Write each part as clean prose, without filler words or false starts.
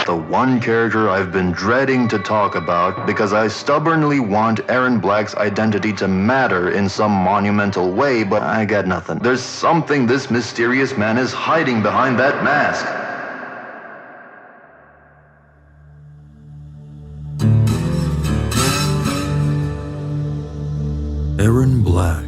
the one character I've been dreading to talk about because I stubbornly want Erron Black's identity to matter in some monumental way, but I got nothing. There's something this mysterious man is hiding behind that mask. Erron Black.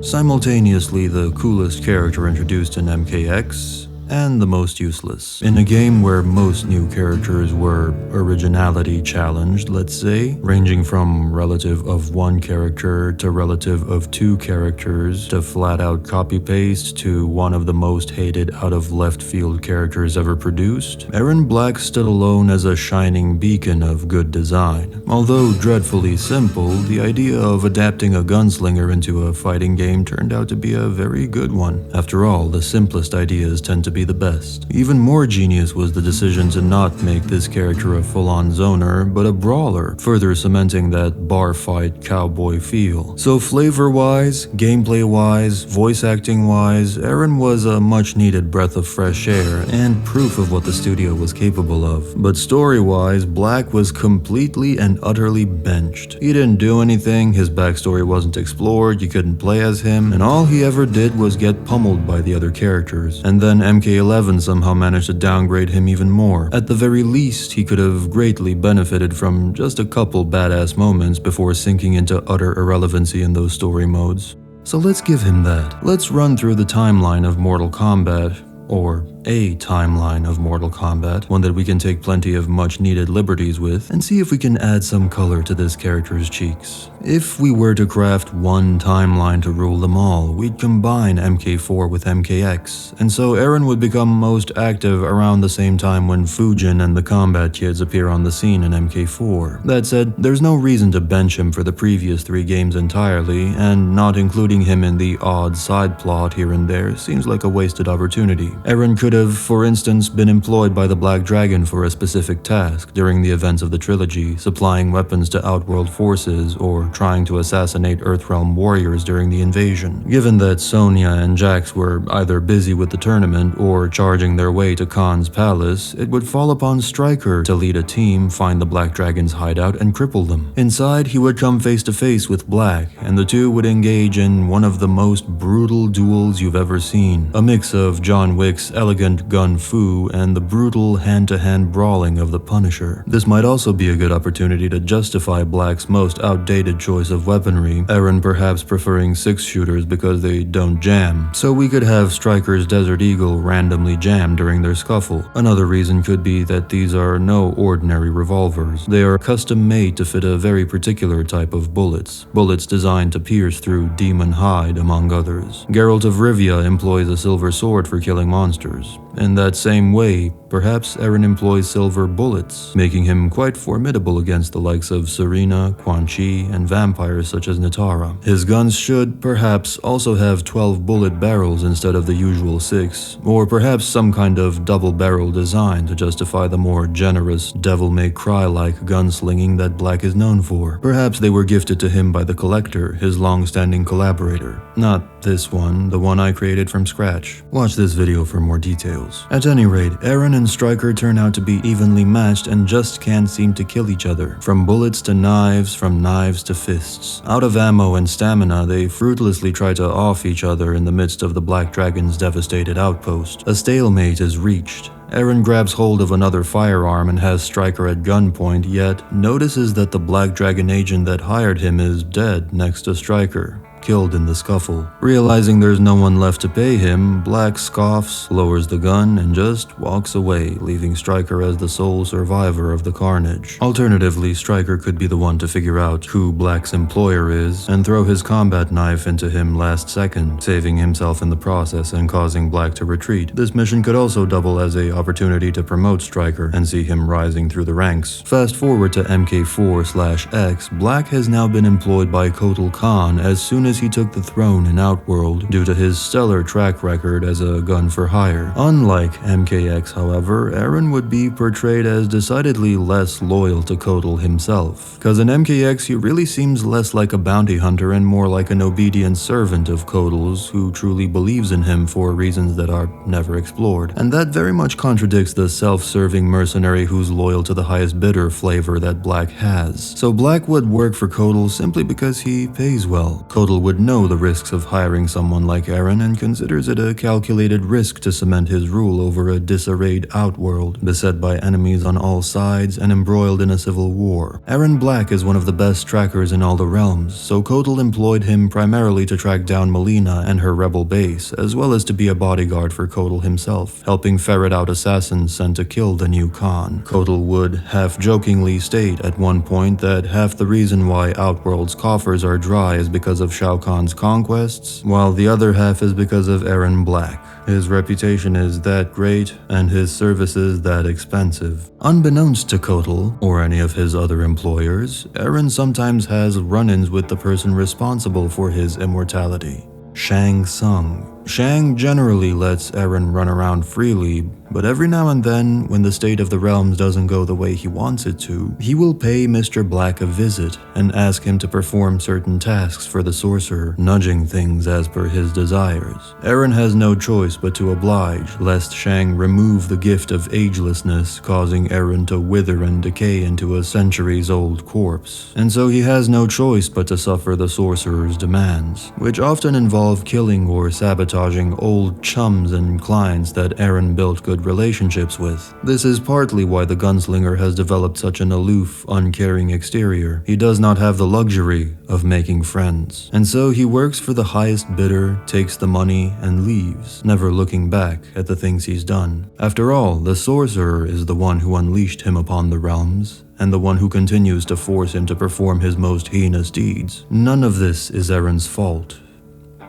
Simultaneously the coolest character introduced in MKX, and the most useless. In a game where most new characters were originality challenged, let's say, ranging from relative of one character to relative of two characters to flat out copy-paste to one of the most hated out-of-left-field characters ever produced, Erron Black stood alone as a shining beacon of good design. Although dreadfully simple, the idea of adapting a gunslinger into a fighting game turned out to be a very good one. After all, the simplest ideas tend to be the best. Even more genius was the decision to not make this character a full-on zoner, but a brawler, further cementing that bar fight cowboy feel. So flavor-wise, gameplay-wise, voice acting-wise, Erron was a much-needed breath of fresh air and proof of what the studio was capable of. But story-wise, Black was completely and utterly benched. He didn't do anything, his backstory wasn't explored, you couldn't play as him, and all he ever did was get pummeled by the other characters. And then MK11 somehow managed to downgrade him even more. At the very least, he could have greatly benefited from just a couple badass moments before sinking into utter irrelevancy in those story modes. So let's give him that. Let's run through the timeline of Mortal Kombat, or a timeline of Mortal Kombat, one that we can take plenty of much-needed liberties with, and see if we can add some color to this character's cheeks. If we were to craft one timeline to rule them all, we'd combine MK4 with MKX, and so Erron would become most active around the same time when Fujin and the Combat Kids appear on the scene in MK4. That said, there's no reason to bench him for the previous 3 games entirely, and not including him in the odd side plot here and there seems like a wasted opportunity. Erron could have, for instance, been employed by the Black Dragon for a specific task during the events of the trilogy, supplying weapons to Outworld forces or trying to assassinate Earthrealm warriors during the invasion. Given that Sonya and Jax were either busy with the tournament or charging their way to Kahn's palace, it would fall upon Stryker to lead a team, find the Black Dragon's hideout, and cripple them. Inside, he would come face to face with Black, and the two would engage in one of the most brutal duels you've ever seen. A mix of John Wick's elegant gun fu and the brutal hand-to-hand brawling of the Punisher. This might also be a good opportunity to justify Black's most outdated choice of weaponry, Erron perhaps preferring 6-shooters because they don't jam, so we could have Stryker's Desert Eagle randomly jam during their scuffle. Another reason could be that these are no ordinary revolvers. They are custom-made to fit a very particular type of bullets designed to pierce through demon hide, among others. Geralt of Rivia employs a silver sword for killing monsters. In that same way, perhaps Erron employs silver bullets, making him quite formidable against the likes of Serena, Quan Chi, and vampires such as Natara. His guns should, perhaps, also have 12 bullet barrels instead of the usual 6, or perhaps some kind of double-barrel design to justify the more generous, devil-may-cry-like gunslinging that Black is known for. Perhaps they were gifted to him by the Kollector, his long-standing collaborator. Not this one, the one I created from scratch. Watch this video for more details. At any rate, Erron and Stryker turn out to be evenly matched and just can't seem to kill each other. From bullets to knives, from knives to fists. Out of ammo and stamina, they fruitlessly try to off each other in the midst of the Black Dragon's devastated outpost. A stalemate is reached. Erron grabs hold of another firearm and has Stryker at gunpoint, yet notices that the Black Dragon agent that hired him is dead next to Stryker, killed in the scuffle. Realizing there's no one left to pay him, Black scoffs, lowers the gun, and just walks away, leaving Stryker as the sole survivor of the carnage. Alternatively, Stryker could be the one to figure out who Black's employer is and throw his combat knife into him last second, saving himself in the process and causing Black to retreat. This mission could also double as an opportunity to promote Stryker and see him rising through the ranks. Fast forward to MK4/X, Black has now been employed by Kotal Kahn as soon as as he took the throne in Outworld due to his stellar track record as a gun for hire. Unlike MKX, however, Erron would be portrayed as decidedly less loyal to Kotal himself, cause in MKX he really seems less like a bounty hunter and more like an obedient servant of Kotal's who truly believes in him for reasons that are never explored, and that very much contradicts the self-serving mercenary who's loyal to the highest bidder flavor that Black has. So Black would work for Kotal simply because he pays well. Kotal would know the risks of hiring someone like Erron and considers it a calculated risk to cement his rule over a disarrayed Outworld, beset by enemies on all sides and embroiled in a civil war. Erron Black is one of the best trackers in all the realms, so Kotal employed him primarily to track down Melina and her rebel base, as well as to be a bodyguard for Kotal himself, helping ferret out assassins sent to kill the new Kahn. Kotal would half-jokingly state at one point that half the reason why Outworld's coffers are dry is because of Shao Kahn's conquests, while the other half is because of Erron Black. His reputation is that great, and his services that expensive. Unbeknownst to Kotal, or any of his other employers, Erron sometimes has run-ins with the person responsible for his immortality, Tsung. Shang generally lets Erron run around freely, but every now and then, when the state of the realms doesn't go the way he wants it to, he will pay Mr. Black a visit and ask him to perform certain tasks for the sorcerer, nudging things as per his desires. Erron has no choice but to oblige, lest Shang remove the gift of agelessness, causing Erron to wither and decay into a centuries-old corpse. And so he has no choice but to suffer the sorcerer's demands, which often involve killing or sabotaging old chums and clients that Erron built good relationships with. This is partly why the gunslinger has developed such an aloof, uncaring exterior. He does not have the luxury of making friends. And so he works for the highest bidder, takes the money, and leaves, never looking back at the things he's done. After all, the sorcerer is the one who unleashed him upon the realms, and the one who continues to force him to perform his most heinous deeds. None of this is Erron's fault.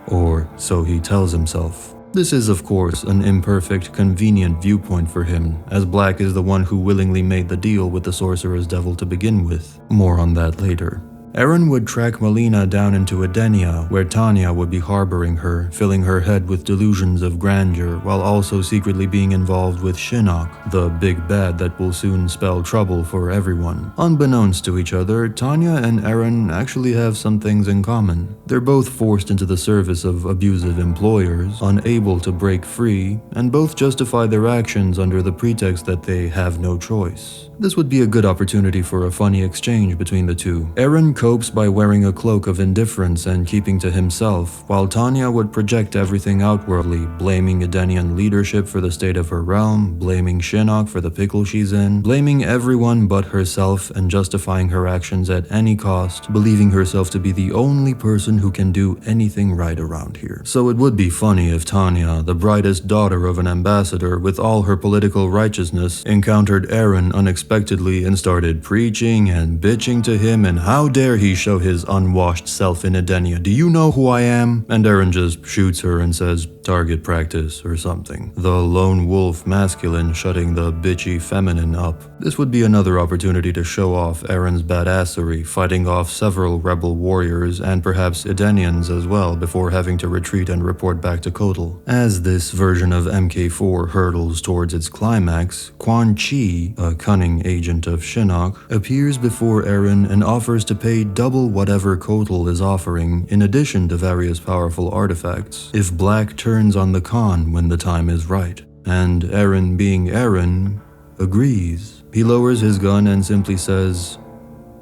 Or so he tells himself. This is, of course, an imperfect, convenient viewpoint for him, as Black is the one who willingly made the deal with the Sorcerer's Devil to begin with. More on that later. Erron would track Melina down into Edenia, where Tanya would be harboring her, filling her head with delusions of grandeur, while also secretly being involved with Shinnok, the big bad that will soon spell trouble for everyone. Unbeknownst to each other, Tanya and Erron actually have some things in common. They're both forced into the service of abusive employers, unable to break free, and both justify their actions under the pretext that they have no choice. This would be a good opportunity for a funny exchange between the two. Erron copes by wearing a cloak of indifference and keeping to himself, while Tanya would project everything outwardly, blaming Edenian leadership for the state of her realm, blaming Shinnok for the pickle she's in, blaming everyone but herself and justifying her actions at any cost, believing herself to be the only person who can do anything right around here. So it would be funny if Tanya, the brightest daughter of an ambassador with all her political righteousness, encountered Erron unexpectedly and started preaching and bitching to him, and how dare he show his unwashed self in Edenia. Do you know who I am? And Erron just shoots her and says, target practice or something. The lone wolf masculine shutting the bitchy feminine up. This would be another opportunity to show off Erron's badassery, fighting off several rebel warriors and perhaps Edenians as well before having to retreat and report back to Kotal. As this version of MK4 hurtles towards its climax, Quan Chi, a cunning agent of Shinnok, appears before Erron and offers to pay double whatever Kotal is offering, in addition to various powerful artifacts, if Black turns on the Kahn when the time is right. And Erron, being Erron, agrees. He lowers his gun and simply says,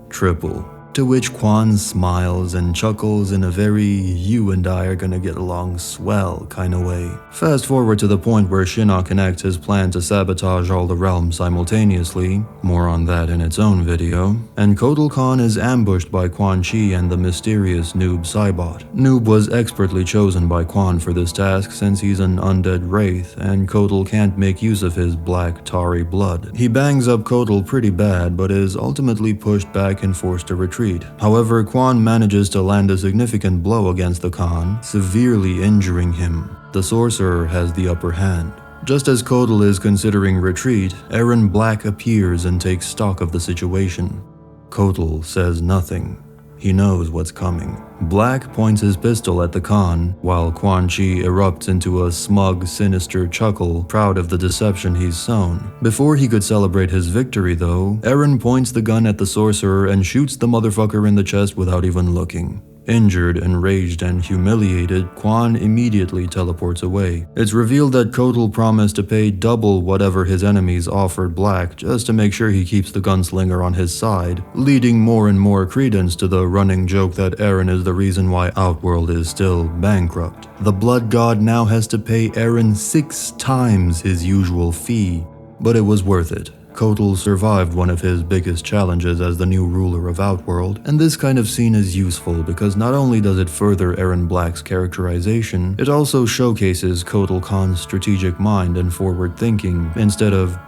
triple. To which Quan smiles and chuckles in a very you and I are gonna get along swell kind of way. Fast forward to the point where Shinnok enacts his plan to sabotage all the realms simultaneously, more on that in its own video, and Kotal Kahn is ambushed by Quan Chi and the mysterious Noob Cybot. Noob was expertly chosen by Quan for this task since he's an undead wraith and Kotal can't make use of his black tarry blood. He bangs up Kotal pretty bad but is ultimately pushed back and forced to retreat. However, Quan manages to land a significant blow against the Kahn, severely injuring him. The sorcerer has the upper hand. Just as Kotal is considering retreat, Erron Black appears and takes stock of the situation. Kotal says nothing. He knows what's coming. Black points his pistol at the Kahn, while Quan Chi erupts into a smug, sinister chuckle, proud of the deception he's sown. Before he could celebrate his victory, though, Erron points the gun at the sorcerer and shoots the motherfucker in the chest without even looking. Injured, enraged, and humiliated, Quan immediately teleports away. It's revealed that Kotal promised to pay double whatever his enemies offered Black just to make sure he keeps the gunslinger on his side, leading more and more credence to the running joke that Erron is the reason why Outworld is still bankrupt. The Blood God now has to pay Erron 6 times his usual fee, but it was worth it. Kotal survived one of his biggest challenges as the new ruler of Outworld, and this kind of scene is useful because not only does it further Erron Black's characterization, it also showcases Kotal Kahn's strategic mind and forward thinking, instead of,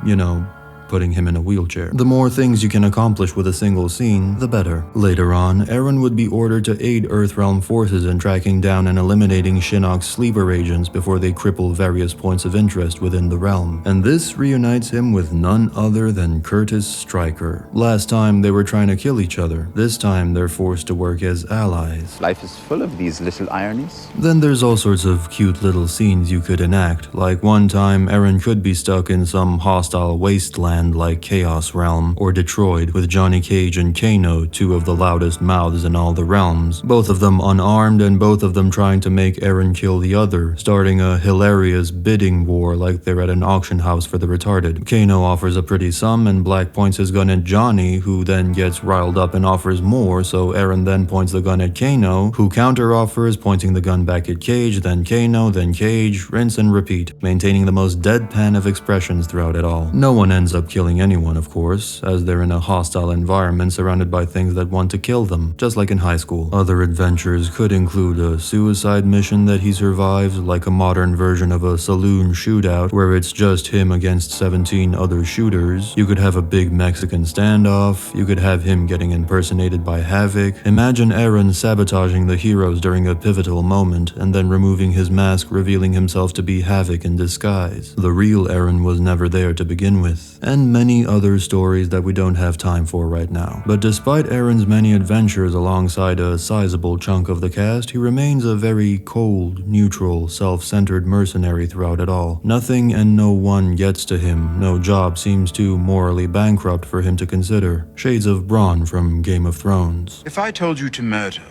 putting him in a wheelchair. The more things you can accomplish with a single scene, the better. Later on, Erron would be ordered to aid Earthrealm forces in tracking down and eliminating Shinnok's sleeper agents before they cripple various points of interest within the realm, and this reunites him with none other than Curtis Stryker. Last time they were trying to kill each other. This time they're forced to work as allies. Life is full of these little ironies. Then there's all sorts of cute little scenes you could enact, like one time Erron could be stuck in some hostile wasteland like Chaos Realm or Detroit with Johnny Cage and Kano, 2 of the loudest mouths in all the realms, both of them unarmed and both of them trying to make Erron kill the other, starting a hilarious bidding war like they're at an auction house for the retarded. Kano offers a pretty sum and Black points his gun at Johnny, who then gets riled up and offers more, so Erron then points the gun at Kano, who counter-offers, pointing the gun back at Cage, then Kano, then Cage, rinse and repeat, maintaining the most deadpan of expressions throughout it all. No one ends up killing anyone, of course, as they're in a hostile environment surrounded by things that want to kill them, just like in high school. Other adventures could include a suicide mission that he survives, like a modern version of a saloon shootout where it's just him against 17 other shooters. You could have a big Mexican standoff. You could have him getting impersonated by Havoc. Imagine Erron sabotaging the heroes during a pivotal moment and then removing his mask, revealing himself to be Havoc in disguise. The real Erron was never there to begin with, and many other stories that we don't have time for right now. But despite Erron's many adventures alongside a sizable chunk of the cast, he remains a very cold, neutral, self-centered mercenary throughout it all. Nothing and no one gets to him. No job seems too morally bankrupt for him to consider. Shades of Bronn from Game of Thrones. If I told you to murder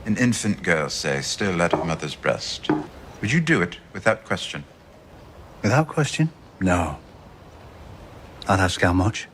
an infant girl, say, still at her mother's breast, would you do it without question? Without question? No. I'd ask how much.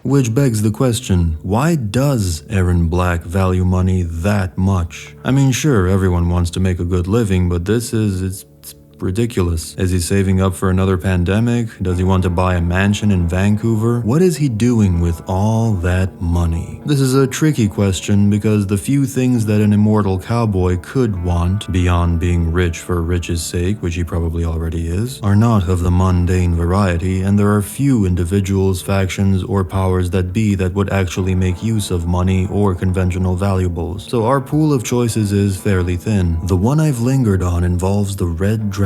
Which begs the question, why does Erron Black value money that much? I mean, sure, everyone wants to make a good living, but it's ridiculous. Is he saving up for another pandemic? Does he want to buy a mansion in Vancouver? What is he doing with all that money? This is a tricky question because the few things that an immortal cowboy could want, beyond being rich for riches' sake, which he probably already is, are not of the mundane variety, and there are few individuals, factions, or powers that be that would actually make use of money or conventional valuables. So our pool of choices is fairly thin. The one I've lingered on involves the Red Dragon.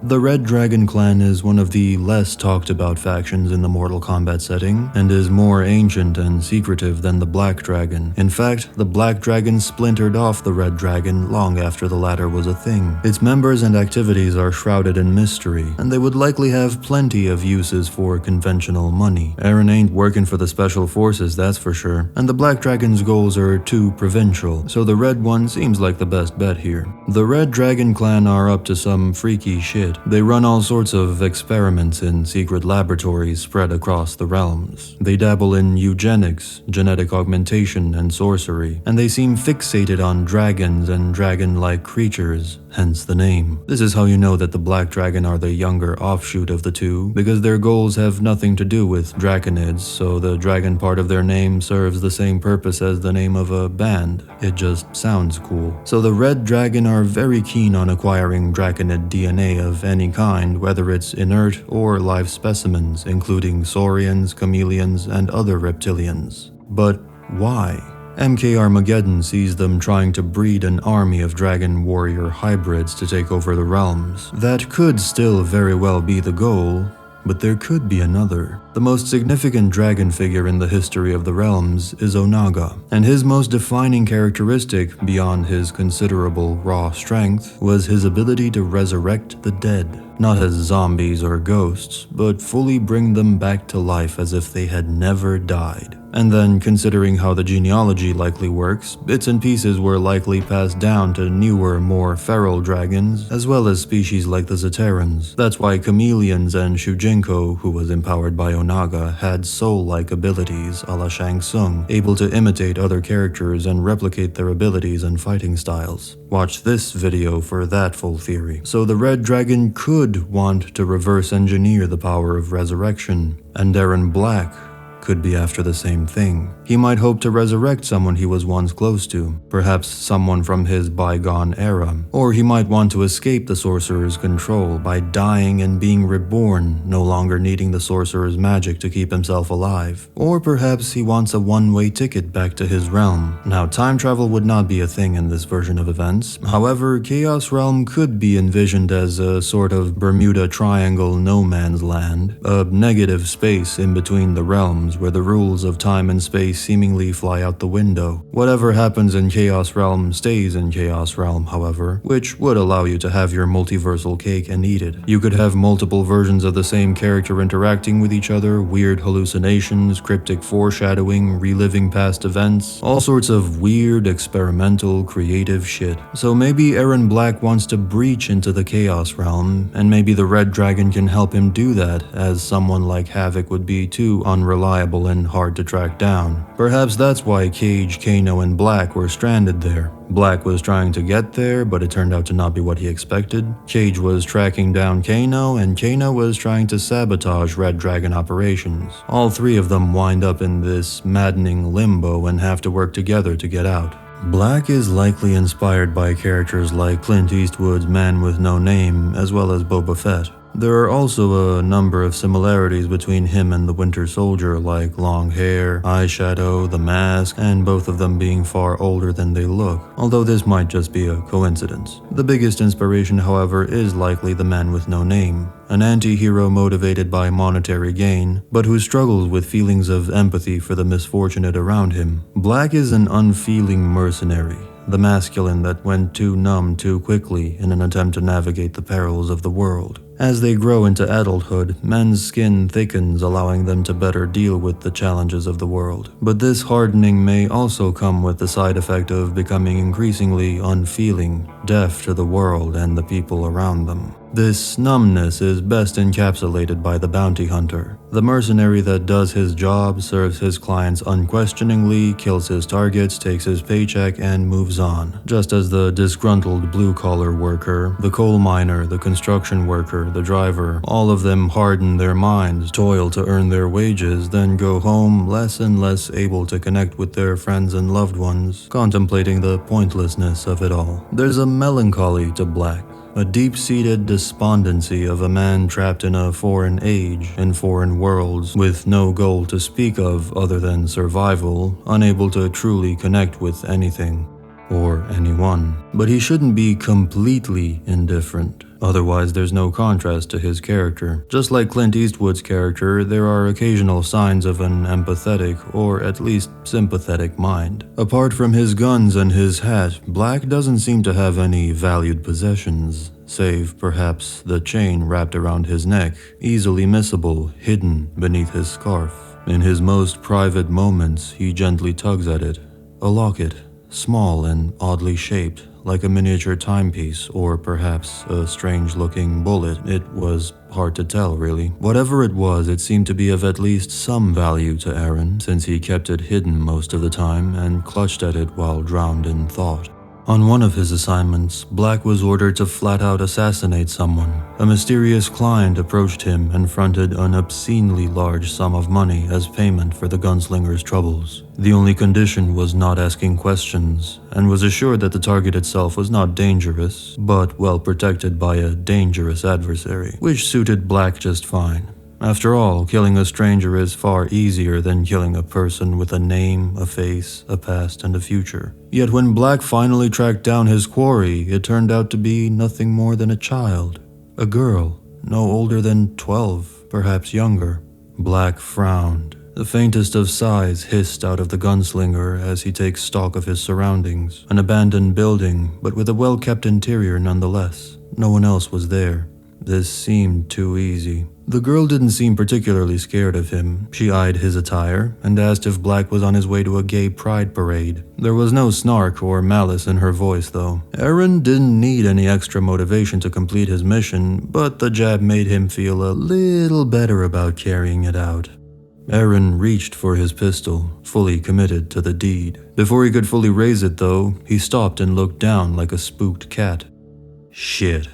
The Red Dragon clan is one of the less talked about factions in the Mortal Kombat setting, and is more ancient and secretive than the Black Dragon. In fact, the Black Dragon splintered off the Red Dragon long after the latter was a thing. Its members and activities are shrouded in mystery, and they would likely have plenty of uses for conventional money. Erron ain't working for the Special Forces, that's for sure, and the Black Dragon's goals are too provincial, so the Red one seems like the best bet here. The Red Dragon clan are up to some freaky shit. They run all sorts of experiments in secret laboratories spread across the realms. They dabble in eugenics, genetic augmentation, and sorcery, and they seem fixated on dragons and dragon-like creatures, hence the name. This is how you know that the Black Dragon are the younger offshoot of the two, because their goals have nothing to do with draconids, so the dragon part of their name serves the same purpose as the name of a band. It just sounds cool. So the Red Dragon are very keen on acquiring draconid DNA of any kind, whether it's inert or live specimens, including saurians, chameleons, and other reptilians. But why? MK Armageddon sees them trying to breed an army of dragon warrior hybrids to take over the realms. That could still very well be the goal, But there could be another. The most significant dragon figure in the history of the realms is Onaga, and his most defining characteristic, beyond his considerable raw strength, was his ability to resurrect the dead. Not as zombies or ghosts, but fully bring them back to life as if they had never died. And then, considering how the genealogy likely works, bits and pieces were likely passed down to newer, more feral dragons, as well as species like the Zaterrans. That's why chameleons and Shujinko, who was empowered by Onaga, had soul-like abilities a la Shang Tsung, able to imitate other characters and replicate their abilities and fighting styles. Watch this video for that full theory. So the red dragon could want to reverse engineer the power of resurrection, and Erron Black could be after the same thing. He might hope to resurrect someone he was once close to, perhaps someone from his bygone era, or he might want to escape the sorcerer's control by dying and being reborn, no longer needing the sorcerer's magic to keep himself alive. Or perhaps he wants a one-way ticket back to his realm. Now, time travel would not be a thing in this version of events. However, Chaos Realm could be envisioned as a sort of Bermuda Triangle no man's land, a negative space in between the realms where the rules of time and space seemingly fly out the window. Whatever happens in Chaos Realm stays in Chaos Realm, however, which would allow you to have your multiversal cake and eat it. You could have multiple versions of the same character interacting with each other, weird hallucinations, cryptic foreshadowing, reliving past events, all sorts of weird, experimental, creative shit. So maybe Erron Black wants to breach into the Chaos Realm, and maybe the Red Dragon can help him do that, as someone like Havoc would be too unreliable and hard to track down. Perhaps that's why Cage, Kano, and Black were stranded there. Black was trying to get there, but it turned out to not be what he expected. Cage was tracking down Kano, and Kano was trying to sabotage Red Dragon operations. All three of them wind up in this maddening limbo and have to work together to get out. Black is likely inspired by characters like Clint Eastwood's Man with No Name, as well as Boba Fett. There are also a number of similarities between him and the Winter Soldier, like long hair, eyeshadow, the mask, and both of them being far older than they look, although this might just be a coincidence. The biggest inspiration, however, is likely the Man with No Name, an anti-hero motivated by monetary gain, but who struggles with feelings of empathy for the misfortunate around him. Black is an unfeeling mercenary, the masculine that went too numb too quickly in an attempt to navigate the perils of the world. As they grow into adulthood, men's skin thickens, allowing them to better deal with the challenges of the world. But this hardening may also come with the side effect of becoming increasingly unfeeling, deaf to the world and the people around them. This numbness is best encapsulated by the bounty hunter, the mercenary that does his job, serves his clients unquestioningly, kills his targets, takes his paycheck, and moves on. Just as the disgruntled blue-collar worker, the coal miner, the construction worker, the driver, all of them harden their minds, toil to earn their wages, then go home less and less able to connect with their friends and loved ones, contemplating the pointlessness of it all. There's a melancholy to Black, a deep-seated despondency of a man trapped in a foreign age, in foreign worlds, with no goal to speak of other than survival, unable to truly connect with anything or anyone. But he shouldn't be completely indifferent. Otherwise, there's no contrast to his character. Just like Clint Eastwood's character, there are occasional signs of an empathetic, or at least sympathetic mind. Apart from his guns and his hat, Black doesn't seem to have any valued possessions, save perhaps the chain wrapped around his neck, easily missable, hidden beneath his scarf. In his most private moments, he gently tugs at it. A locket, small and oddly shaped, like a miniature timepiece, or perhaps a strange-looking bullet. It was hard to tell, really. Whatever it was, it seemed to be of at least some value to Erron, since he kept it hidden most of the time and clutched at it while drowned in thought. On one of his assignments, Black was ordered to flat-out assassinate someone. A mysterious client approached him and fronted an obscenely large sum of money as payment for the gunslinger's troubles. The only condition was not asking questions, and was assured that the target itself was not dangerous, but well protected by a dangerous adversary, which suited Black just fine. After all, killing a stranger is far easier than killing a person with a name, a face, a past, and a future. Yet when Black finally tracked down his quarry, it turned out to be nothing more than a child. A girl, no older than 12. perhaps younger. Black frowned. The faintest of sighs hissed out of the gunslinger as he takes stock of his surroundings. An abandoned building, but with a well-kept interior nonetheless. No one else was there. This seemed too easy. The girl didn't seem particularly scared of him. She eyed his attire and asked if Black was on his way to a gay pride parade. There was no snark or malice in her voice, though. Erron didn't need any extra motivation to complete his mission, but the jab made him feel a little better about carrying it out. Erron reached for his pistol, fully committed to the deed. Before he could fully raise it, though, he stopped and looked down like a spooked cat. Shit.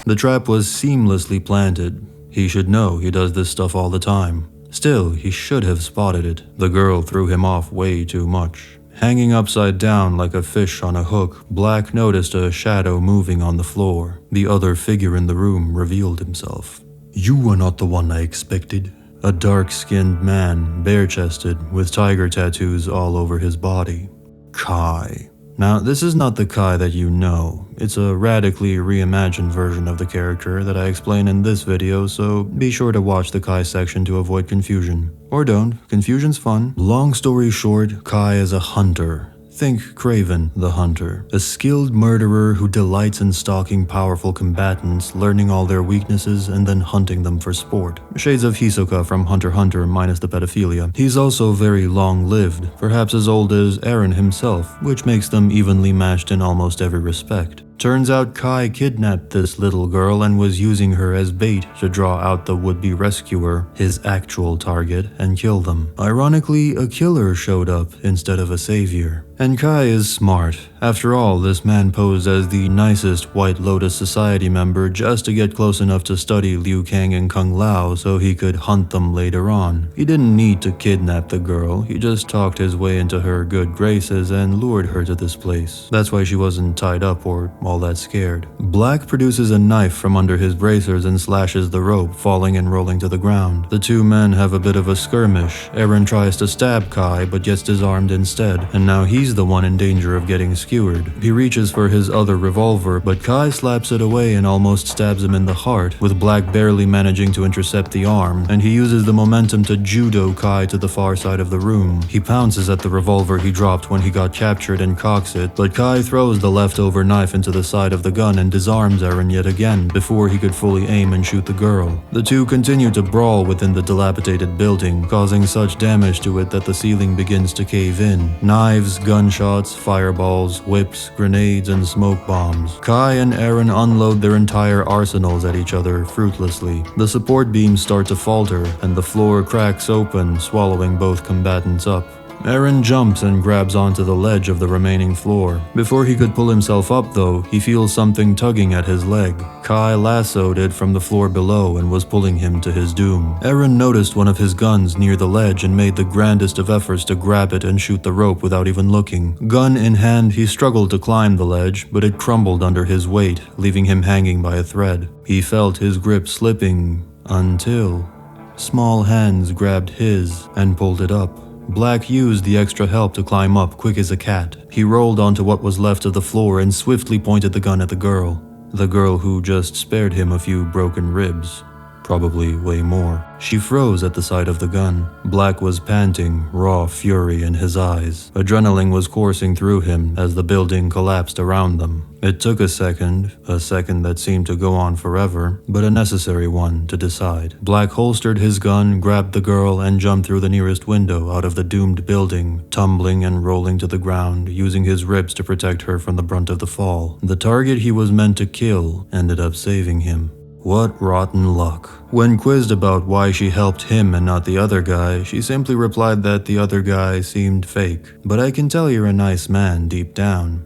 The trap was seamlessly planted. He should know he does this stuff all the time. Still, he should have spotted it. The girl threw him off way too much. Hanging upside down like a fish on a hook, Black noticed a shadow moving on the floor. The other figure in the room revealed himself. You are not the one I expected. A dark-skinned man, bare-chested, with tiger tattoos all over his body. Kai. Now, this is not the Kai that you know. It's a radically reimagined version of the character that I explain in this video, so be sure to watch the Kai section to avoid confusion. Or don't, confusion's fun. Long story short, Kai is a hunter. Think Craven the Hunter, a skilled murderer who delights in stalking powerful combatants, learning all their weaknesses, and then hunting them for sport. Shades of Hisoka from Hunter x Hunter minus the pedophilia. He's also very long-lived, perhaps as old as Erron himself, which makes them evenly matched in almost every respect. Turns out Kai kidnapped this little girl and was using her as bait to draw out the would-be rescuer, his actual target, and kill them. Ironically, a killer showed up instead of a savior. And Kai is smart. After all, this man posed as the nicest White Lotus Society member just to get close enough to study Liu Kang and Kung Lao so he could hunt them later on. He didn't need to kidnap the girl, he just talked his way into her good graces and lured her to this place. That's why she wasn't tied up or all that scared. Black produces a knife from under his bracers and slashes the rope, falling and rolling to the ground. The two men have a bit of a skirmish. Erron tries to stab Kai but gets disarmed instead, and now he's the one in danger of getting skewered. He reaches for his other revolver, but Kai slaps it away and almost stabs him in the heart, with Black barely managing to intercept the arm, and he uses the momentum to judo Kai to the far side of the room. He pounces at the revolver he dropped when he got captured and cocks it, but Kai throws the leftover knife into the side of the gun and disarms Erron yet again before he could fully aim and shoot the girl. The two continue to brawl within the dilapidated building, causing such damage to it that the ceiling begins to cave in. Knives, gunshots, fireballs, whips, grenades, and smoke bombs. Kai and Erron unload their entire arsenals at each other fruitlessly. The support beams start to falter, and the floor cracks open, swallowing both combatants up. Erron jumps and grabs onto the ledge of the remaining floor. Before he could pull himself up, though, he feels something tugging at his leg. Kai lassoed it from the floor below and was pulling him to his doom. Erron noticed one of his guns near the ledge and made the grandest of efforts to grab it and shoot the rope without even looking. Gun in hand, he struggled to climb the ledge, but it crumbled under his weight, leaving him hanging by a thread. He felt his grip slipping until small hands grabbed his and pulled it up. Black used the extra help to climb up quick as a cat. He rolled onto what was left of the floor and swiftly pointed the gun at the girl. The girl who just spared him a few broken ribs. Probably way more. She froze at the sight of the gun. Black was panting, raw fury in his eyes. Adrenaline was coursing through him as the building collapsed around them. It took a second that seemed to go on forever, but a necessary one to decide. Black holstered his gun, grabbed the girl, and jumped through the nearest window out of the doomed building, tumbling and rolling to the ground, using his ribs to protect her from the brunt of the fall. The target he was meant to kill ended up saving him. What rotten luck. When quizzed about why she helped him and not the other guy, she simply replied that the other guy seemed fake. But I can tell you're a nice man deep down.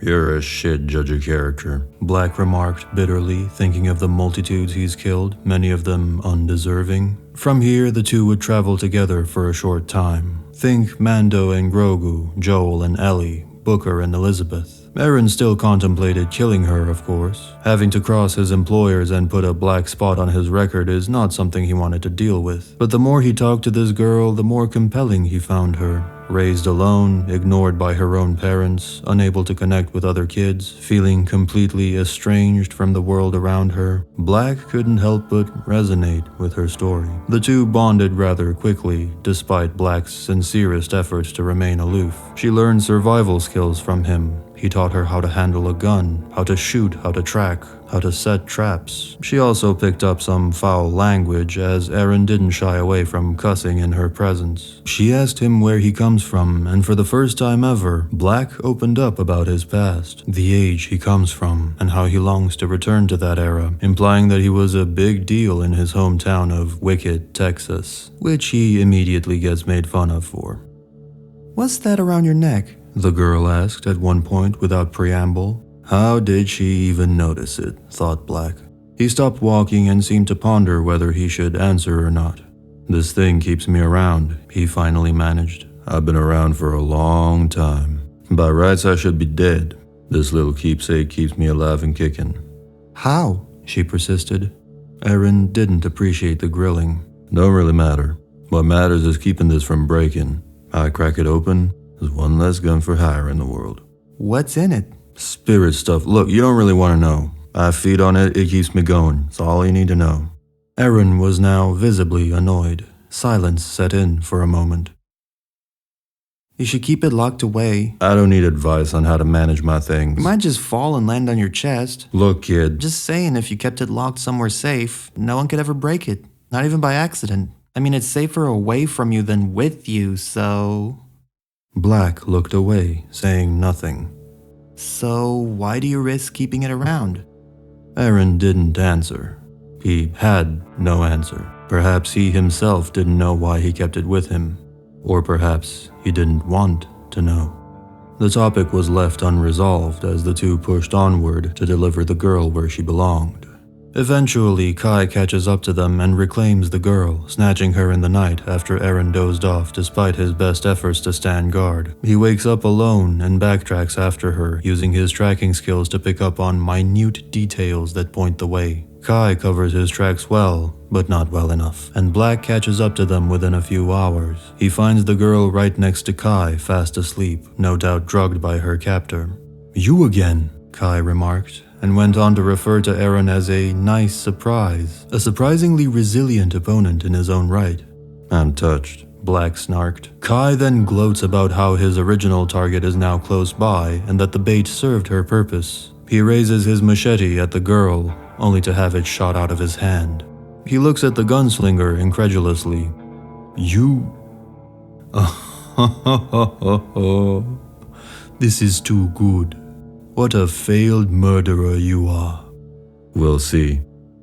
You're a shit judge of character, Black remarked bitterly, thinking of the multitudes he's killed, many of them undeserving. From here, the two would travel together for a short time. Think Mando and Grogu, Joel and Ellie, Booker and Elizabeth. Erron still contemplated killing her, of course. Having to cross his employers and put a black spot on his record is not something he wanted to deal with. But the more he talked to this girl, the more compelling he found her. Raised alone, ignored by her own parents, unable to connect with other kids, feeling completely estranged from the world around her, Black couldn't help but resonate with her story. The two bonded rather quickly, despite Black's sincerest efforts to remain aloof. She learned survival skills from him. He taught her how to handle a gun, how to shoot, how to track, how to set traps. She also picked up some foul language, as Erron didn't shy away from cussing in her presence. She asked him where he comes from, and for the first time ever, Black opened up about his past, the age he comes from, and how he longs to return to that era, implying that he was a big deal in his hometown of Wicked, Texas, which he immediately gets made fun of for. "What's that around your neck?" the girl asked at one point without preamble. How did she even notice it, thought Black. He stopped walking and seemed to ponder whether he should answer or not. "This thing keeps me around," he finally managed. "I've been around for a long time. By rights, I should be dead. This little keepsake keeps me alive and kicking." "How?" she persisted. Erron didn't appreciate the grilling. "Don't really matter. What matters is keeping this from breaking. I crack it open, there's one less gun for hire in the world." "What's in it?" "Spirit stuff. Look, you don't really want to know. I feed on it, it keeps me going. It's all you need to know." Erron was now visibly annoyed. Silence set in for a moment. "You should keep it locked away." "I don't need advice on how to manage my things." "You might just fall and land on your chest." "Look, kid. Just saying, if you kept it locked somewhere safe, no one could ever break it. Not even by accident. I mean, it's safer away from you than with you, so..." Black looked away, saying nothing. "So why do you risk keeping it around?" Erron didn't answer. He had no answer. Perhaps he himself didn't know why he kept it with him. Or perhaps he didn't want to know. The topic was left unresolved as the two pushed onward to deliver the girl where she belonged. Eventually, Kai catches up to them and reclaims the girl, snatching her in the night after Erron dozed off despite his best efforts to stand guard. He wakes up alone and backtracks after her, using his tracking skills to pick up on minute details that point the way. Kai covers his tracks well, but not well enough, and Black catches up to them within a few hours. He finds the girl right next to Kai, fast asleep, no doubt drugged by her captor. "You again," Kai remarked, and went on to refer to Erron as a nice surprise, a surprisingly resilient opponent in his own right. "I'm touched," Black snarked. Kai then gloats about how his original target is now close by and that the bait served her purpose. He raises his machete at the girl, only to have it shot out of his hand. He looks at the gunslinger incredulously. "You... This is too good. What a failed murderer you are." "We'll see."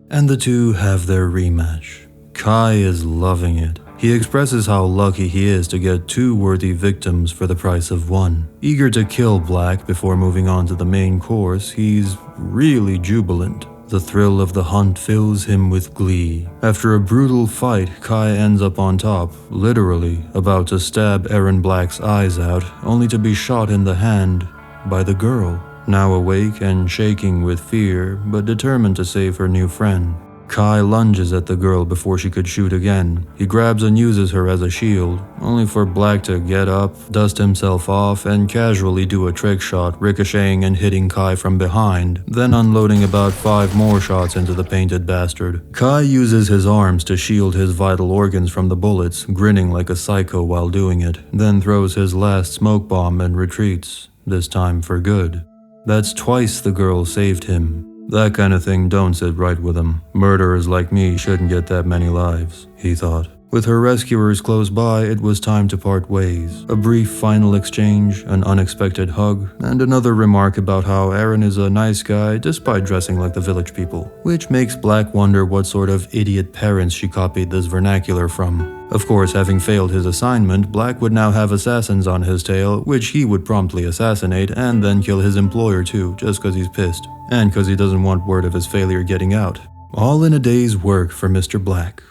And the two have their rematch. Kai is loving it. He expresses how lucky he is to get two worthy victims for the price of one. Eager to kill Black before moving on to the main course, he's really jubilant. The thrill of the hunt fills him with glee. After a brutal fight, Kai ends up on top, literally about to stab Erron Black's eyes out, only to be shot in the hand by the girl. Now awake and shaking with fear, but determined to save her new friend. Kai lunges at the girl before she could shoot again. He grabs and uses her as a shield, only for Black to get up, dust himself off, and casually do a trick shot, ricocheting and hitting Kai from behind, then unloading about 5 more shots into the painted bastard. Kai uses his arms to shield his vital organs from the bullets, grinning like a psycho while doing it, then throws his last smoke bomb and retreats, this time for good. That's twice the girl saved him. That kind of thing don't sit right with him. Murderers like me shouldn't get that many lives, he thought. With her rescuers close by, it was time to part ways. A brief final exchange, an unexpected hug, and another remark about how Erron is a nice guy despite dressing like the village people, which makes Black wonder what sort of idiot parents she copied this vernacular from. Of course, having failed his assignment, Black would now have assassins on his tail, which he would promptly assassinate and then kill his employer too, just cause he's pissed. And cause he doesn't want word of his failure getting out. All in a day's work for Mr. Black.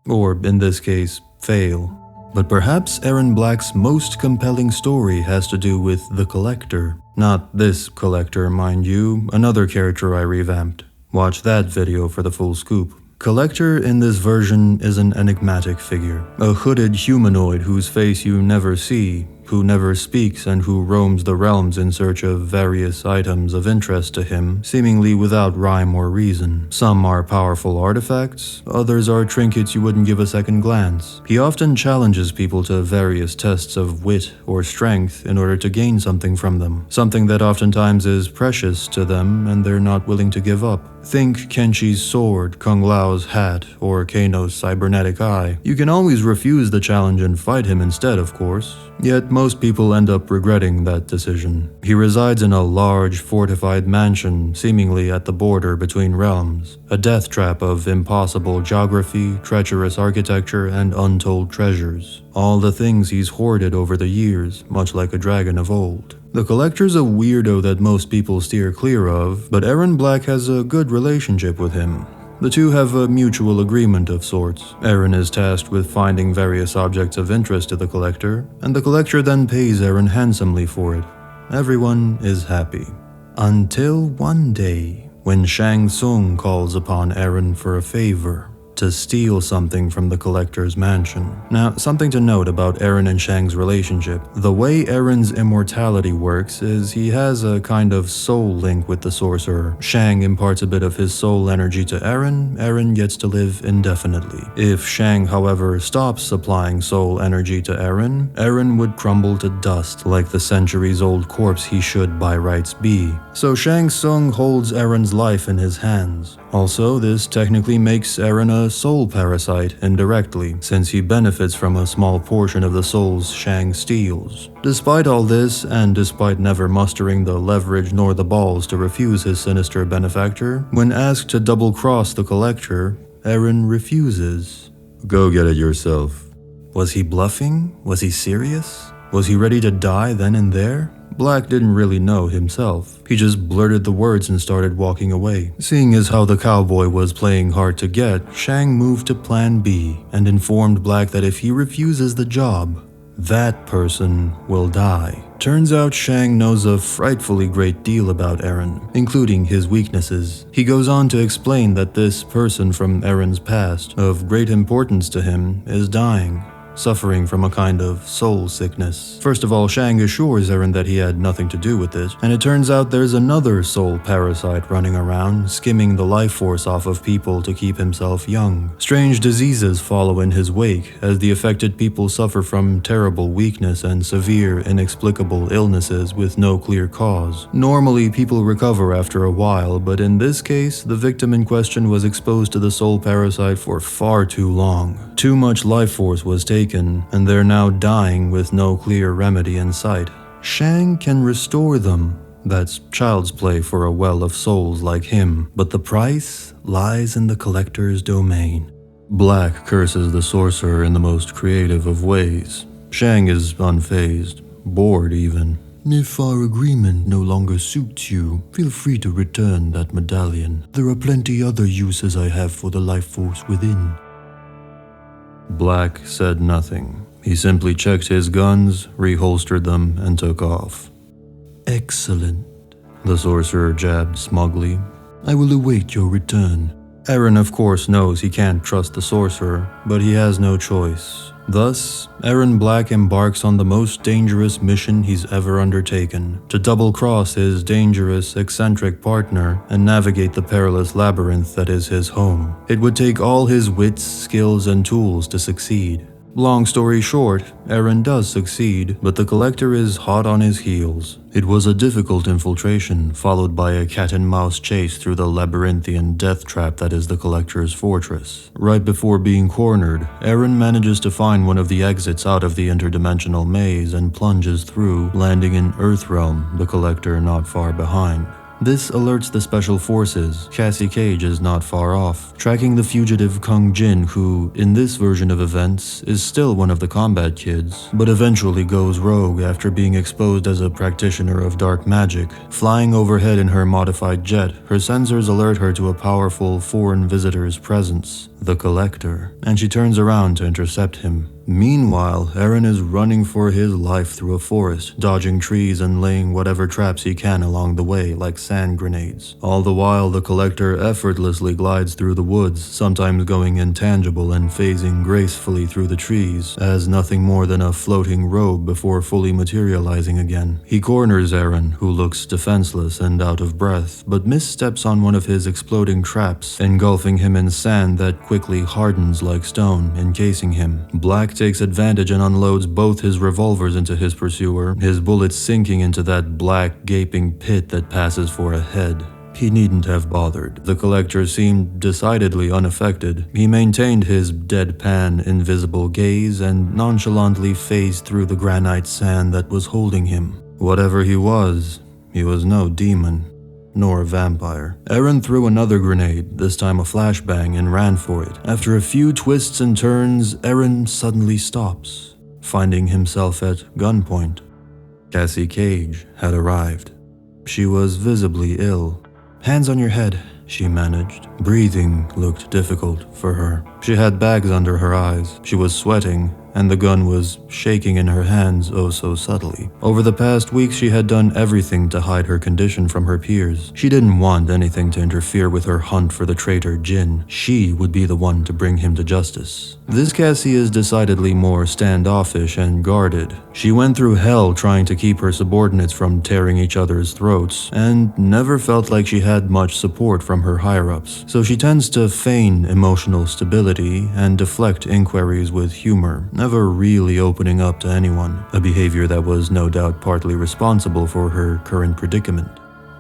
Or, in this case, fail. But perhaps Erron Black's most compelling story has to do with the Kollector. Not this Kollector, mind you, another character I revamped. Watch that video for the full scoop. Kollector in this version is an enigmatic figure, a hooded humanoid whose face you never see, who never speaks and who roams the realms in search of various items of interest to him, seemingly without rhyme or reason. Some are powerful artifacts, others are trinkets you wouldn't give a second glance. He often challenges people to various tests of wit or strength in order to gain something from them, something that oftentimes is precious to them and they're not willing to give up. Think Kenchi's sword, Kung Lao's hat, or Kano's cybernetic eye. You can always refuse the challenge and fight him instead, of course. Yet most people end up regretting that decision. He resides in a large, fortified mansion, seemingly at the border between realms, a death trap of impossible geography, treacherous architecture, and untold treasures. All the things he's hoarded over the years, much like a dragon of old. The Kollector's a weirdo that most people steer clear of, but Erron Black has a good relationship with him. The two have a mutual agreement of sorts. Erron is tasked with finding various objects of interest to the Kollector, and the Kollector then pays Erron handsomely for it. Everyone is happy. Until one day, when Tsung calls upon Erron for a favor. To steal something from the Kollector's mansion. Now, something to note about Erron and Shang's relationship. The way Erron's immortality works is he has a kind of soul link with the sorcerer. Shang imparts a bit of his soul energy to Erron, Erron gets to live indefinitely. If Shang, however, stops supplying soul energy to Erron, Erron would crumble to dust, like the centuries-old corpse he should by rights be. So Tsung holds Erron's life in his hands. Also, this technically makes Erron a soul parasite indirectly, since he benefits from a small portion of the souls Shang steals. Despite all this, and despite never mustering the leverage nor the balls to refuse his sinister benefactor, when asked to double-cross the Kollector, Erron refuses. Go get it yourself. Was he bluffing? Was he serious? Was he ready to die then and there? Black didn't really know himself. He just blurted the words and started walking away. Seeing as how the cowboy was playing hard to get, Shang moved to plan B and informed Black that if he refuses the job, that person will die. Turns out Shang knows a frightfully great deal about Erron, including his weaknesses. He goes on to explain that this person from Erron's past, of great importance to him, is dying. Suffering from a kind of soul sickness. First of all, Shang assures Erron that he had nothing to do with it, and it turns out there's another soul parasite running around, skimming the life force off of people to keep himself young. Strange diseases follow in his wake, as the affected people suffer from terrible weakness and severe, inexplicable illnesses with no clear cause. Normally, people recover after a while, but in this case, the victim in question was exposed to the soul parasite for far too long. Too much life force was taken, and they're now dying with no clear remedy in sight. Shang can restore them. That's child's play for a well of souls like him, but the price lies in the Kollector's domain. Black curses the sorcerer in the most creative of ways. Shang is unfazed, bored even. If our agreement no longer suits you, feel free to return that medallion. There are plenty other uses I have for the life force within. Black said nothing. He simply checked his guns, reholstered them, and took off. Excellent, the sorcerer jabbed smugly. I will await your return. Erron, of course, knows he can't trust the sorcerer, but he has no choice. Thus, Erron Black embarks on the most dangerous mission he's ever undertaken, to double-cross his dangerous, eccentric partner and navigate the perilous labyrinth that is his home. It would take all his wits, skills, and tools to succeed. Long story short, Erron does succeed, but the Kollector is hot on his heels. It was a difficult infiltration, followed by a cat-and-mouse chase through the labyrinthian death trap that is the Kollector's fortress. Right before being cornered, Erron manages to find one of the exits out of the interdimensional maze and plunges through, landing in Earthrealm, the Kollector not far behind. This alerts the Special Forces. Cassie Cage is not far off, tracking the fugitive Kung Jin who, in this version of events, is still one of the combat kids, but eventually goes rogue after being exposed as a practitioner of dark magic. Flying overhead in her modified jet, her sensors alert her to a powerful foreign visitor's presence, the Kollector, and she turns around to intercept him. Meanwhile, Erron is running for his life through a forest, dodging trees and laying whatever traps he can along the way like sand grenades. All the while, the Kollector effortlessly glides through the woods, sometimes going intangible and phasing gracefully through the trees, as nothing more than a floating robe before fully materializing again. He corners Erron, who looks defenseless and out of breath, but missteps on one of his exploding traps, engulfing him in sand that quickly hardens like stone, encasing him. Black takes advantage and unloads both his revolvers into his pursuer, his bullets sinking into that black, gaping pit that passes for a head. He needn't have bothered. The Kollector seemed decidedly unaffected. He maintained his deadpan, invisible gaze and nonchalantly phased through the granite sand that was holding him. Whatever he was no demon, nor a vampire. Erron threw another grenade, this time a flashbang, and ran for it. After a few twists and turns, Erron suddenly stops, finding himself at gunpoint. Cassie Cage had arrived. She was visibly ill. "Hands on your head," she managed. Breathing looked difficult for her. She had bags under her eyes. She was sweating, and the gun was shaking in her hands oh so subtly. Over the past weeks, she had done everything to hide her condition from her peers. She didn't want anything to interfere with her hunt for the traitor Jin. She would be the one to bring him to justice. This Cassie is decidedly more standoffish and guarded. She went through hell trying to keep her subordinates from tearing each other's throats, and never felt like she had much support from her higher-ups. So she tends to feign emotional stability and deflect inquiries with humor, never really opening up to anyone, a behavior that was no doubt partly responsible for her current predicament.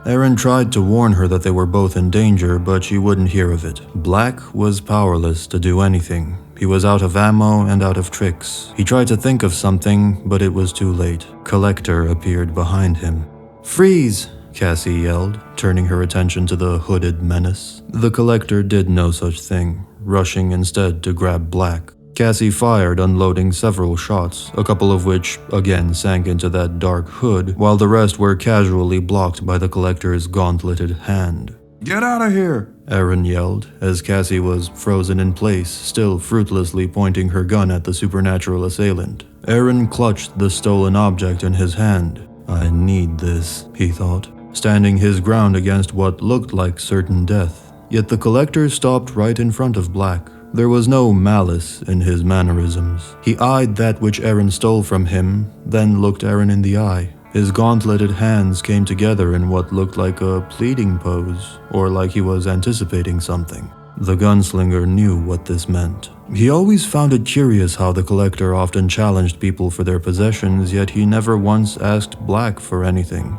Erron tried to warn her that they were both in danger, but she wouldn't hear of it. Black was powerless to do anything. He was out of ammo and out of tricks. He tried to think of something, but it was too late. Kollector appeared behind him. "Freeze!" Cassie yelled, turning her attention to the hooded menace. The Kollector did no such thing, rushing instead to grab Black. Cassie fired, unloading several shots, a couple of which again sank into that dark hood, while the rest were casually blocked by the Kollector's gauntleted hand. "Get out of here!" Erron yelled, as Cassie was frozen in place, still fruitlessly pointing her gun at the supernatural assailant. Erron clutched the stolen object in his hand. "I need this," he thought, standing his ground against what looked like certain death. Yet the Kollector stopped right in front of Black. There was no malice in his mannerisms. He eyed that which Erron stole from him, then looked Erron in the eye. His gauntleted hands came together in what looked like a pleading pose, or like he was anticipating something. The gunslinger knew what this meant. He always found it curious how the Kollector often challenged people for their possessions, yet he never once asked Black for anything.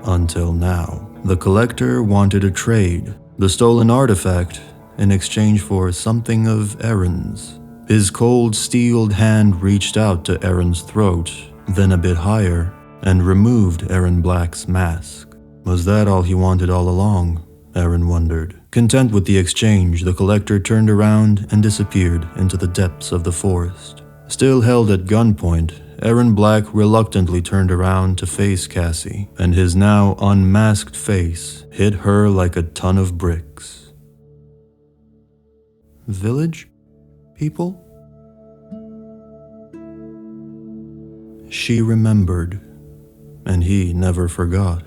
Until now. The Kollector wanted a trade, the stolen artifact, in exchange for something of Erron's. His cold, steeled hand reached out to Erron's throat, then a bit higher, and removed Erron Black's mask. Was that all he wanted all along? Erron wondered. Content with the exchange, the Kollector turned around and disappeared into the depths of the forest. Still held at gunpoint, Erron Black reluctantly turned around to face Cassie, and his now unmasked face hit her like a ton of bricks. Village? People? She remembered, and he never forgot.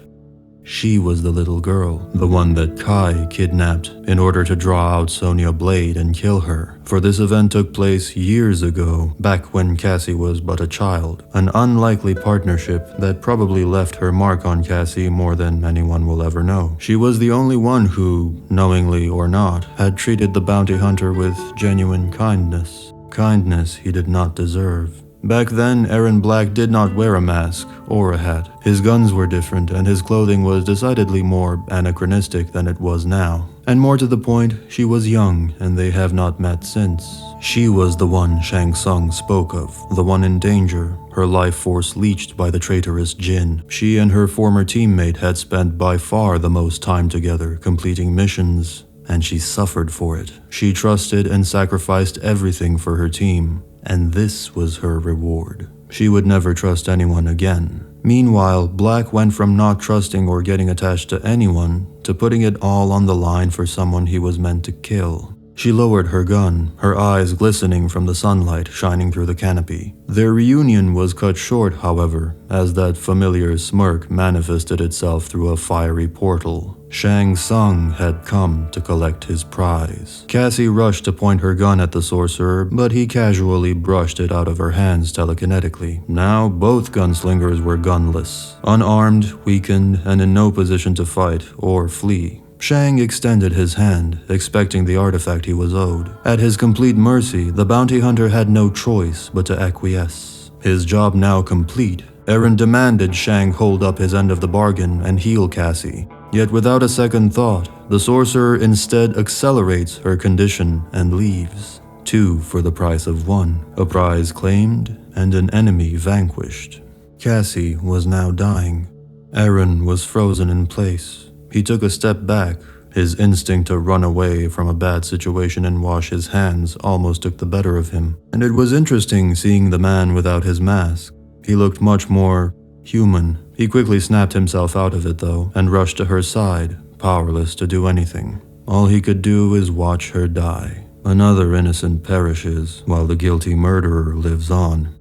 She was the little girl, the one that Kai kidnapped in order to draw out Sonya Blade and kill her. For this event took place years ago, back when Cassie was but a child. An unlikely partnership that probably left her mark on Cassie more than anyone will ever know. She was the only one who, knowingly or not, had treated the bounty hunter with genuine kindness. Kindness he did not deserve. Back then, Erron Black did not wear a mask or a hat. His guns were different, and his clothing was decidedly more anachronistic than it was now. And more to the point, she was young, and they have not met since. She was the one Shang spoke of, the one in danger, her life force leached by the traitorous Jin. She and her former teammate had spent by far the most time together, completing missions, and she suffered for it. She trusted and sacrificed everything for her team. And this was her reward. She would never trust anyone again. Meanwhile, Black went from not trusting or getting attached to anyone to putting it all on the line for someone he was meant to kill. She lowered her gun, her eyes glistening from the sunlight shining through the canopy. Their reunion was cut short, however, as that familiar smirk manifested itself through a fiery portal. Shang Tsung had come to collect his prize. Cassie rushed to point her gun at the sorcerer, but he casually brushed it out of her hands telekinetically. Now both gunslingers were gunless, unarmed, weakened, and in no position to fight or flee. Shang extended his hand, expecting the artifact he was owed. At his complete mercy, the bounty hunter had no choice but to acquiesce. His job now complete, Erron demanded Shang hold up his end of the bargain and heal Cassie. Yet without a second thought, the sorcerer instead accelerates her condition and leaves. 2 for the price of 1, a prize claimed and an enemy vanquished. Cassie was now dying. Erron was frozen in place. He took a step back. His instinct to run away from a bad situation and wash his hands almost took the better of him. And it was interesting seeing the man without his mask. He looked much more human. He quickly snapped himself out of it though, and rushed to her side, powerless to do anything. All he could do is watch her die. Another innocent perishes while the guilty murderer lives on.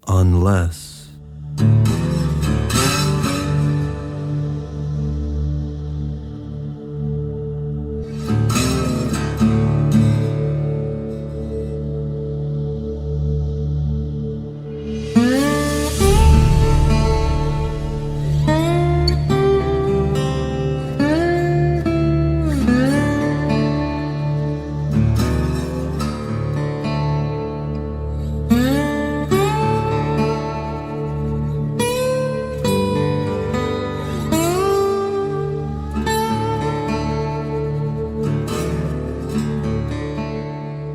Unless...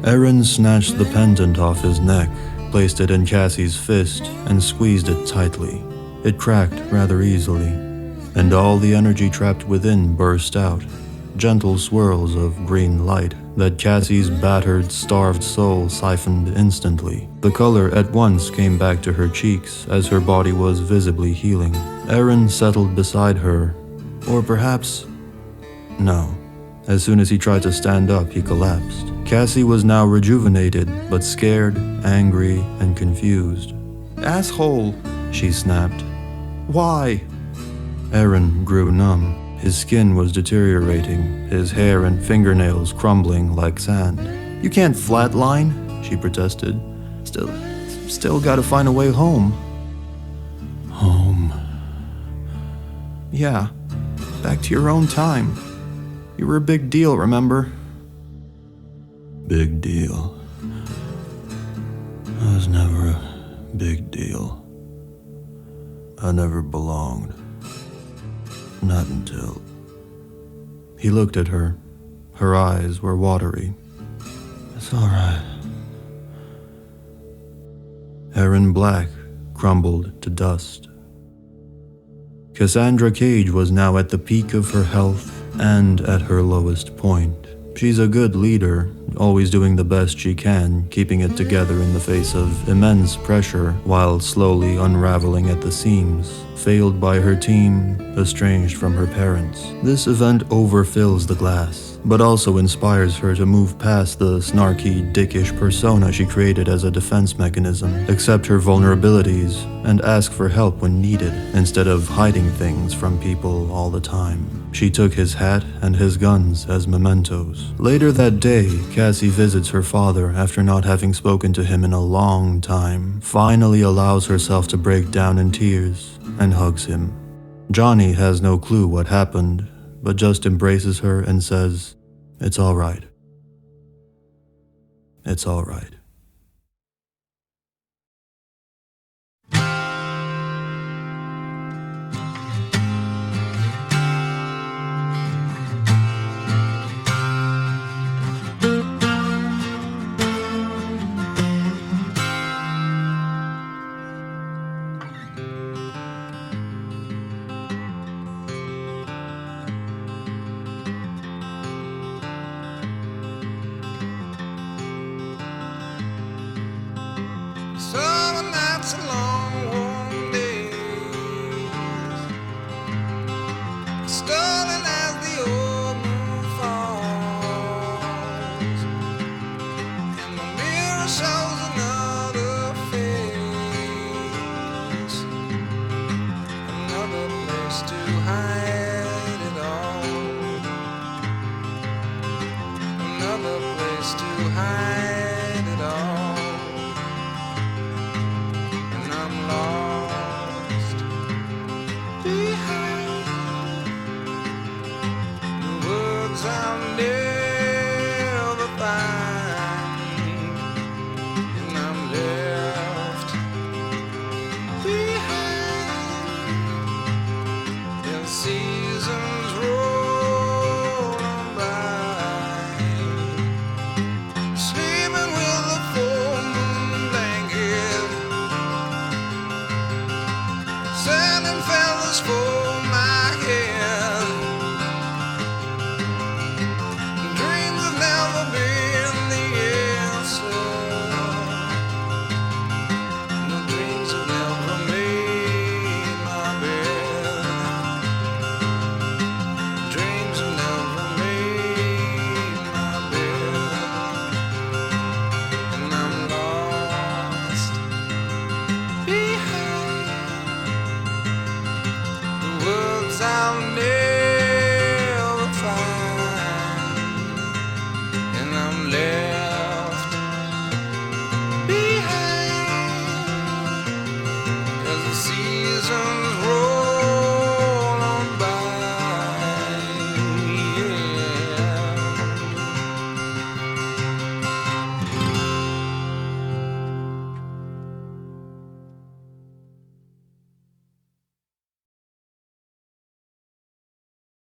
Erron snatched the pendant off his neck, placed it in Cassie's fist, and squeezed it tightly. It cracked rather easily, and all the energy trapped within burst out, gentle swirls of green light that Cassie's battered, starved soul siphoned instantly. The color at once came back to her cheeks as her body was visibly healing. Erron settled beside her, or perhaps... no. As soon as he tried to stand up, he collapsed. Cassie was now rejuvenated, but scared, angry, and confused. "Asshole," she snapped. "Why?" Erron grew numb. His skin was deteriorating, his hair and fingernails crumbling like sand. "You can't flatline," she protested. Still gotta find a way home." "Home?" "Yeah, back to your own time. You were a big deal, remember?" "Big deal? I was never a big deal. I never belonged. Not until..." He looked at her. Her eyes were watery. "It's all right." Erron Black crumbled to dust. Cassandra Cage was now at the peak of her health and at her lowest point. She's a good leader, always doing the best she can, keeping it together in the face of immense pressure while slowly unraveling at the seams. Failed by her team, estranged from her parents. This event overfills the glass, but also inspires her to move past the snarky, dickish persona she created as a defense mechanism, accept her vulnerabilities, and ask for help when needed, instead of hiding things from people all the time. She took his hat and his guns as mementos. Later that day, Cassie visits her father after not having spoken to him in a long time, finally allows herself to break down in tears, and hugs him. Johnny has no clue what happened, but just embraces her and says, "It's all right. It's all right." Summer nights and long warm days, stolen as the old moon falls. ourselves another face, another place to hide it all, another place to hide.